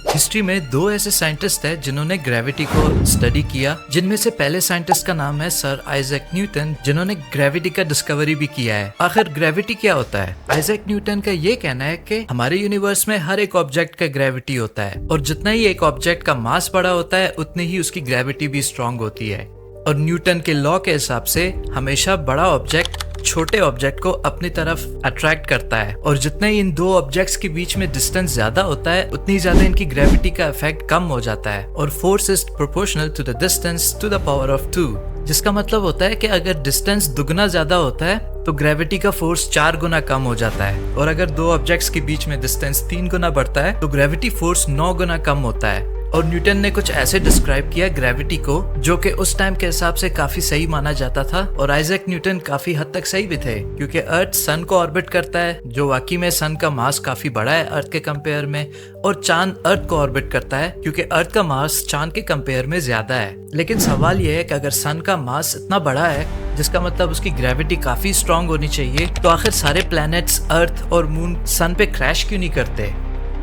History में दो ऐसे साइंटिस्ट हैं जिन्होंने ग्रेविटी को स्टडी किया, जिनमें से पहले साइंटिस्ट का नाम है सर आइजैक न्यूटन, जिन्होंने ग्रेविटी का डिस्कवरी भी किया है। आखिर ग्रेविटी क्या होता है? आइजैक न्यूटन का ये कहना है कि हमारे यूनिवर्स में हर एक ऑब्जेक्ट का ग्रेविटी होता है और जितना ही एक ऑब्जेक्ट का मास बड़ा होता है उतनी ही उसकी ग्रेविटी भी स्ट्रांग होती है। और न्यूटन के लॉ के हिसाब से हमेशा बड़ा ऑब्जेक्ट छोटे ऑब्जेक्ट को अपनी तरफ अट्रैक्ट करता है और जितना ही इन दो ऑब्जेक्ट्स के बीच में डिस्टेंस ज्यादा होता है उतनी ज्यादा इनकी ग्रेविटी का इफेक्ट कम हो जाता है। और force is proportional to the distance to the power of 2, जिसका मतलब होता है कि अगर डिस्टेंस दुगना ज्यादा होता है तो ग्रेविटी का फोर्स 4 गुना कम हो जाता है, और अगर दो ऑब्जेक्ट्स के बीच में डिस्टेंस 3 गुना बढ़ता है तो ग्रेविटी फोर्स 9 गुना कम होता है। और न्यूटन ने कुछ ऐसे डिस्क्राइब किया ग्रेविटी को जो कि उस टाइम के हिसाब से काफी सही माना जाता था। और आइजैक न्यूटन काफी हद तक सही भी थे, क्योंकि अर्थ सन को ऑर्बिट करता है, जो वाकई में सन का मास काफी बड़ा है अर्थ के कंपेयर में, और चांद अर्थ को ऑर्बिट करता है क्योंकि अर्थ का मास चांद के कंपेयर में ज्यादा है। लेकिन सवाल यह है कि अगर सन का मास इतना बड़ा है, जिसका मतलब उसकी ग्रेविटी काफी स्ट्रांग होनी चाहिए, तो आखिर सारे प्लैनेट्स अर्थ और मून सन पे क्रैश क्यों नहीं करते?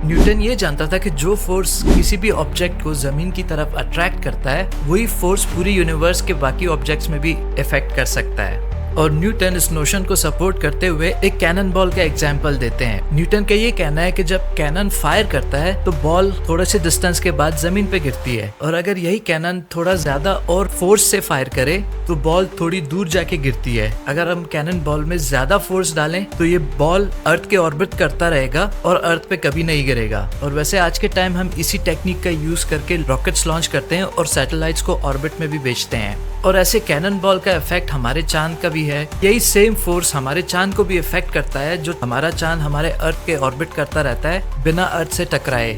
न्यूटन ये जानता था कि जो फोर्स किसी भी ऑब्जेक्ट को जमीन की तरफ अट्रैक्ट करता है वही फोर्स पूरी यूनिवर्स के बाकी ऑब्जेक्ट्स में भी इफेक्ट कर सकता है। और न्यूटन इस नोशन को सपोर्ट करते हुए एक कैनन बॉल का एग्जाम्पल देते हैं। न्यूटन का ये कहना है कि जब कैनन फायर करता है तो बॉल थोड़े से डिस्टेंस के बाद जमीन पे गिरती है, और अगर यही कैनन थोड़ा ज्यादा और फोर्स से फायर करे तो बॉल थोड़ी दूर जाके गिरती है। अगर हम कैनन बॉल में ज्यादा फोर्स डालें तो ये बॉल अर्थ के ऑर्बिट करता रहेगा और अर्थ पे कभी नहीं गिरेगा। और वैसे आज के टाइम हम इसी टेक्निक का यूज करके रॉकेट्स लॉन्च करते हैं और सैटेलाइट्स को ऑर्बिट में भी भेजते हैं। और ऐसे कैनन बॉल का इफेक्ट हमारे चांद का भी है। यही सेम फोर्स हमारे चांद को भी इफेक्ट करता है, जो हमारा चांद हमारे अर्थ के ऑर्बिट करता रहता है बिना अर्थ से टकराए।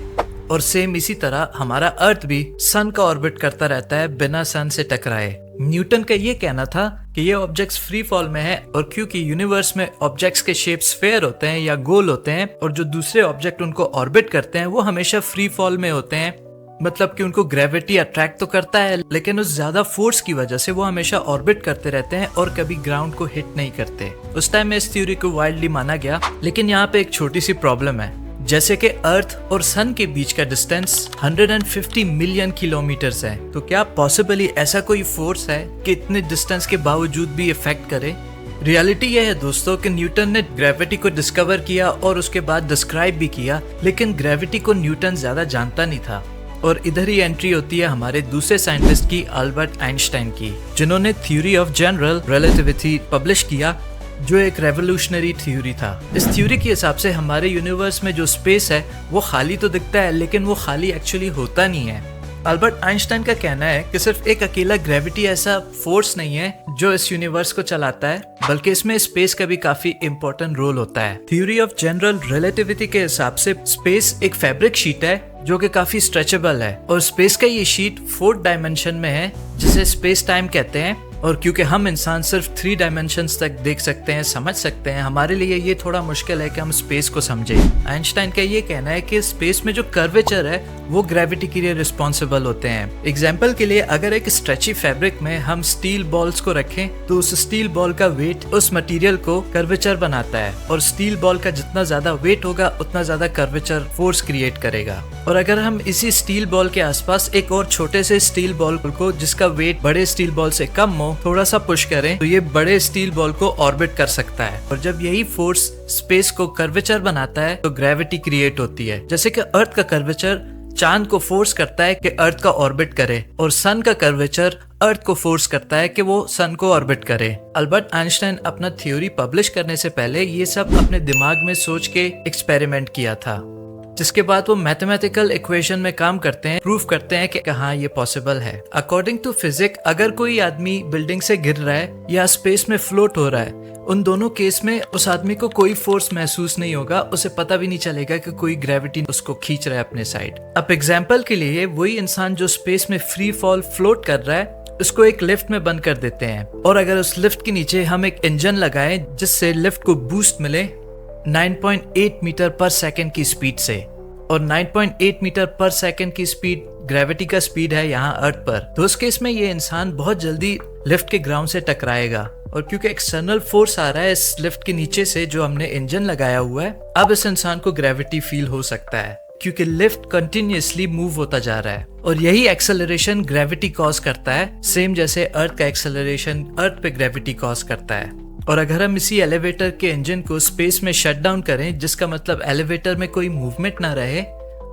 और सेम इसी तरह हमारा अर्थ भी सन का ऑर्बिट करता रहता है बिना सन से टकराए। न्यूटन का ये कहना था कि ये ऑब्जेक्ट्स फ्री फॉल में है, और क्योंकि यूनिवर्स में ऑब्जेक्ट्स के शेप स्फेयर होते हैं या गोल होते हैं, और जो दूसरे ऑब्जेक्ट उनको ऑर्बिट करते हैं वो हमेशा फ्री फॉल में होते हैं, मतलब कि उनको ग्रेविटी अट्रैक्ट तो करता है लेकिन उस ज्यादा फोर्स की वजह से वो हमेशा ऑर्बिट करते रहते हैं और कभी ग्राउंड को हिट नहीं करते। उस टाइम में इस थ्योरी को वाइडली माना गया, लेकिन यहाँ पे एक छोटी सी प्रॉब्लम है। जैसे कि अर्थ और सन के बीच का डिस्टेंस 150 मिलियन किलोमीटर्स है, तो क्या पॉसिबली ऐसा कोई फोर्स है कि इतने डिस्टेंस के बावजूद भी इफेक्ट करे? रियलिटी यह है दोस्तों कि न्यूटन ने ग्रेविटी को डिस्कवर किया और उसके बाद डिस्क्राइब भी किया, लेकिन ग्रेविटी को न्यूटन ज्यादा जानता नहीं था। और इधर ही एंट्री होती है हमारे दूसरे साइंटिस्ट की, अल्बर्ट आइंस्टाइन की, जिन्होंने theory of general relativity publish किया, जो एक रेवोल्यूशनरी थ्योरी था। इस थ्योरी के हिसाब से हमारे यूनिवर्स में जो स्पेस है वो खाली तो दिखता है, लेकिन वो खाली एक्चुअली होता नहीं है। अल्बर्ट आइंस्टाइन का कहना है कि सिर्फ एक अकेला ग्रेविटी ऐसा फोर्स नहीं है जो इस यूनिवर्स को चलाता है, बल्कि इसमें स्पेस का भी काफी इम्पोर्टेंट रोल होता है। थ्योरी ऑफ जनरल रिलेटिविटी के हिसाब से स्पेस एक फैब्रिक शीट है जो कि काफी स्ट्रेचेबल है, और स्पेस का ये शीट 4 डायमेंशन में है, जिसे स्पेस टाइम कहते हैं। और क्योंकि हम इंसान सिर्फ 3 डायमेंशंस तक देख सकते हैं, समझ सकते हैं, हमारे लिए ये थोड़ा मुश्किल है कि हम स्पेस को समझें। आइंस्टाइन का ये कहना है कि स्पेस में जो कर्वेचर है वो ग्रेविटी के लिए रिस्पॉन्सिबल होते हैं। एग्जाम्पल के लिए अगर एक स्ट्रेची फैब्रिक में हम स्टील बॉल्स को रखें तो उस स्टील बॉल का वेट उस मटेरियल को कर्वेचर बनाता है, और स्टील बॉल का जितना ज्यादा वेट होगा उतना ज्यादा कर्वेचर फोर्स क्रिएट करेगा। और अगर हम इसी स्टील बॉल के आसपास एक और छोटे से स्टील बॉल को, जिसका वेट बड़े स्टील बॉल से कम हो, थोड़ा सा पुश करें तो ये बड़े स्टील बॉल को ऑर्बिट कर सकता है। और जब यही फोर्स स्पेस को कर्वेचर बनाता है तो ग्रेविटी क्रिएट होती है। जैसे कि अर्थ का कर्वेचर चांद को फोर्स करता है कि अर्थ का ऑर्बिट करे, और सन का कर्वेचर अर्थ को फोर्स करता है कि वो सन को ऑर्बिट करे। अल्बर्ट आइंस्टाइन अपना थ्योरी पब्लिश करने से पहले ये सब अपने दिमाग में सोच के एक्सपेरिमेंट किया था, जिसके बाद वो मैथमेटिकल इक्वेशन में काम करते हैं, प्रूफ करते हैं कि हाँ ये पॉसिबल है। अकॉर्डिंग टू फिजिक्स, अगर कोई आदमी बिल्डिंग से गिर रहा है या स्पेस में फ्लोट हो रहा है, उन दोनों केस में उस आदमी को कोई फोर्स महसूस नहीं होगा, उसे पता भी नहीं चलेगा कि कोई ग्रेविटी उसको खींच रहा है अपने साइड। अब एग्जाम्पल के लिए वही इंसान जो स्पेस में फ्री फॉल फ्लोट कर रहा है, उसको एक लिफ्ट में बंद कर देते हैं, और अगर उस लिफ्ट के नीचे हम एक इंजन लगाएं जिससे लिफ्ट को बूस्ट मिले 9.8 मीटर पर सेकंड की स्पीड से, और 9.8 मीटर पर सेकंड की स्पीड ग्रेविटी का स्पीड है यहाँ अर्थ पर, तो उस केस में ये इंसान बहुत जल्दी लिफ्ट के ग्राउंड से टकराएगा। और क्योंकि एक्सटर्नल फोर्स आ रहा है इस लिफ्ट के नीचे से जो हमने इंजन लगाया हुआ है, अब इस इंसान को ग्रेविटी फील हो सकता है। क्योंकि लिफ्ट कंटिन्यूअसली मूव होता जा रहा है और यही एक्सेलरेशन ग्रेविटी कॉज करता है, सेम जैसे अर्थ का एक्सेलरेशन अर्थ पे ग्रेविटी कॉज करता है। और अगर हम इसी एलिवेटर के इंजन को स्पेस में शट डाउन करें, जिसका मतलब एलिवेटर में कोई मूवमेंट ना रहे,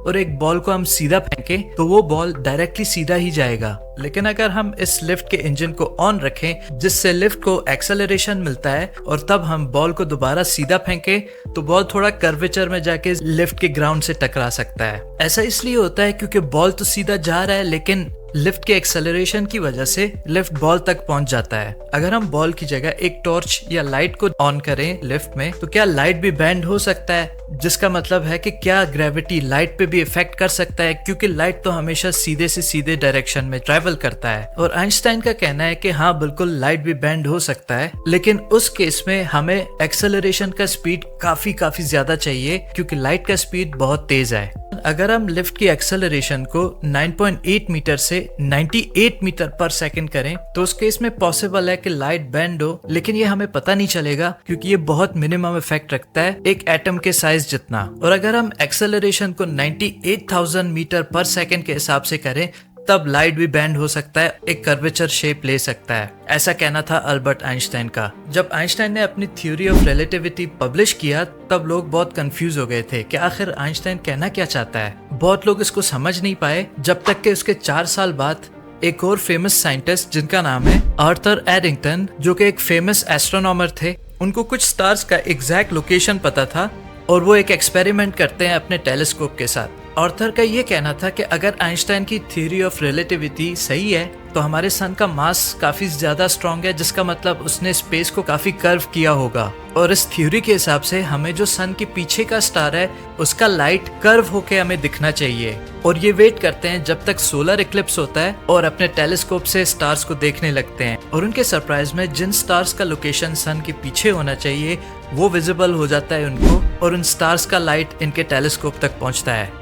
और एक बॉल को हम सीधा फेंकें तो वो बॉल डायरेक्टली सीधा ही जाएगा। लेकिन अगर हम इस लिफ्ट के इंजन को ऑन रखें जिससे लिफ्ट को एक्सेलरेशन मिलता है और तब हम बॉल को दोबारा सीधा फेंकें तो बॉल थोड़ा कर्वेचर में जाके लिफ्ट के ग्राउंड से टकरा सकता है। ऐसा इसलिए होता है क्योंकि बॉल तो सीधा जा रहा है लेकिन लिफ्ट के एक्सेलरेशन की वजह से लिफ्ट बॉल तक पहुंच जाता है। अगर हम बॉल की जगह एक टॉर्च या लाइट को ऑन करें लिफ्ट में तो क्या लाइट भी बेंड हो सकता है, जिसका मतलब है कि क्या ग्रेविटी लाइट पे भी इफेक्ट कर सकता है, क्योंकि लाइट तो हमेशा सीधे से सीधे डायरेक्शन में ट्रैवल करता है। और आइंस्टाइन का कहना है कि हाँ बिल्कुल लाइट भी बेंड हो सकता है, लेकिन उस केस में हमें एक्सेलरेशन का स्पीड काफी ज्यादा चाहिए क्योंकि लाइट का स्पीड बहुत तेज है। अगर हम लिफ्ट की एक्सेलरेशन को 9.8 मीटर से 98 मीटर पर सेकंड करें तो उस केस में पॉसिबल है कि लाइट बेंड हो, लेकिन ये हमें पता नहीं चलेगा क्योंकि ये बहुत मिनिमम इफेक्ट रखता है, एक एटम के साइज जितना। और अगर हम एक्सेलरेशन को 98,000 मीटर पर सेकंड के हिसाब से करें तब लाइट भी बेंड हो सकता है, एक कर्वेचर शेप ले सकता है। ऐसा कहना था अल्बर्ट आइंस्टाइन का। जब आइंस्टाइन ने अपनी थ्योरी ऑफ रिलेटिविटी पब्लिश किया तब लोग बहुत कंफ्यूज हो गए थे कि आखिर आइंस्टाइन कहना क्या चाहता है। बहुत लोग इसको समझ नहीं पाए जब तक कि उसके 4 साल बाद एक और फेमस साइंटिस्ट जिनका नाम है आर्थर एडिंगटन, जो कि एक फेमस एस्ट्रोनॉमर थे, उनको कुछ स्टार्स का एग्जैक्ट लोकेशन पता था और वो एक एक्सपेरिमेंट करते हैं अपने टेलीस्कोप के साथ। आर्थर का ये कहना था कि अगर आइंस्टाइन की थ्योरी ऑफ रिलेटिविटी सही है तो हमारे सन का मास काफी ज्यादा स्ट्रॉन्ग है, जिसका मतलब उसने स्पेस को काफी कर्व किया होगा। और इस थ्योरी के हिसाब से हमें जो सन के पीछे का स्टार है उसका लाइट कर्व होके हमें दिखना चाहिए। और ये वेट करते हैं जब तक सोलर इक्लिप्स होता है और अपने टेलीस्कोप से स्टार्स को देखने लगते हैं। और उनके सरप्राइज में जिन स्टार्स का लोकेशन सन के पीछे होना चाहिए वो विजिबल हो जाता है उनको, और उन स्टार्स का लाइट इनके टेलीस्कोप तक पहुंचता है।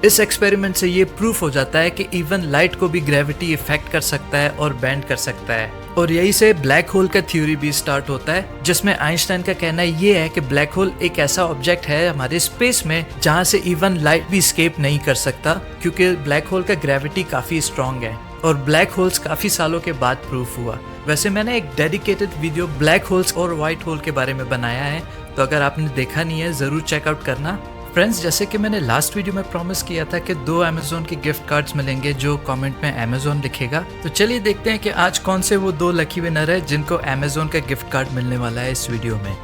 इस एक्सपेरिमेंट से ये प्रूफ हो जाता है कि इवन लाइट को भी ग्रेविटी इफेक्ट कर सकता है और बेंड कर सकता है। और यही से ब्लैक होल का थ्योरी भी स्टार्ट होता है, जिसमें आइंस्टाइन का कहना ये है कि ब्लैक होल एक ऐसा ऑब्जेक्ट है हमारे स्पेस में जहां से इवन लाइट भी एस्केप नहीं कर सकता, क्योंकि ब्लैक होल का ग्रेविटी काफी स्ट्रॉन्ग है। और ब्लैक होल्स काफी सालों के बाद प्रूफ हुआ। वैसे मैंने एक डेडिकेटेड वीडियो ब्लैक होल्स और व्हाइट होल के बारे में बनाया है, तो अगर आपने देखा नहीं है जरूर चेकआउट करना। फ्रेंड्स, जैसे कि मैंने लास्ट वीडियो में प्रॉमिस किया था कि 2 अमेज़न के गिफ्ट कार्ड्स मिलेंगे जो कमेंट में अमेज़न लिखेगा, तो चलिए देखते हैं कि आज कौन से वो 2 लकी विनर है जिनको अमेज़न का गिफ्ट कार्ड मिलने वाला है इस वीडियो में।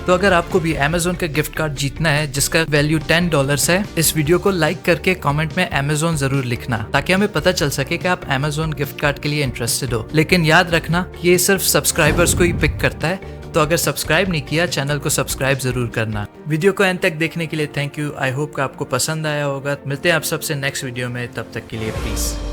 तो अगर आपको भी अमेज़न का गिफ्ट कार्ड जीतना है जिसका वैल्यू $10 है, इस वीडियो को लाइक करके कमेंट में अमेज़न जरूर लिखना ताकि हमें पता चल सके कि आप अमेज़न गिफ्ट कार्ड के लिए इंटरेस्टेड हो। लेकिन याद रखना ये सिर्फ सब्सक्राइबर्स को ही पिक करता है, तो अगर सब्सक्राइब नहीं किया चैनल को सब्सक्राइब जरूर करना। वीडियो को एंड तक देखने के लिए थैंक यू। आई होप कि आपको पसंद आया होगा। मिलते हैं आप सबसे नेक्स्ट वीडियो में, तब तक के लिए प्लीज।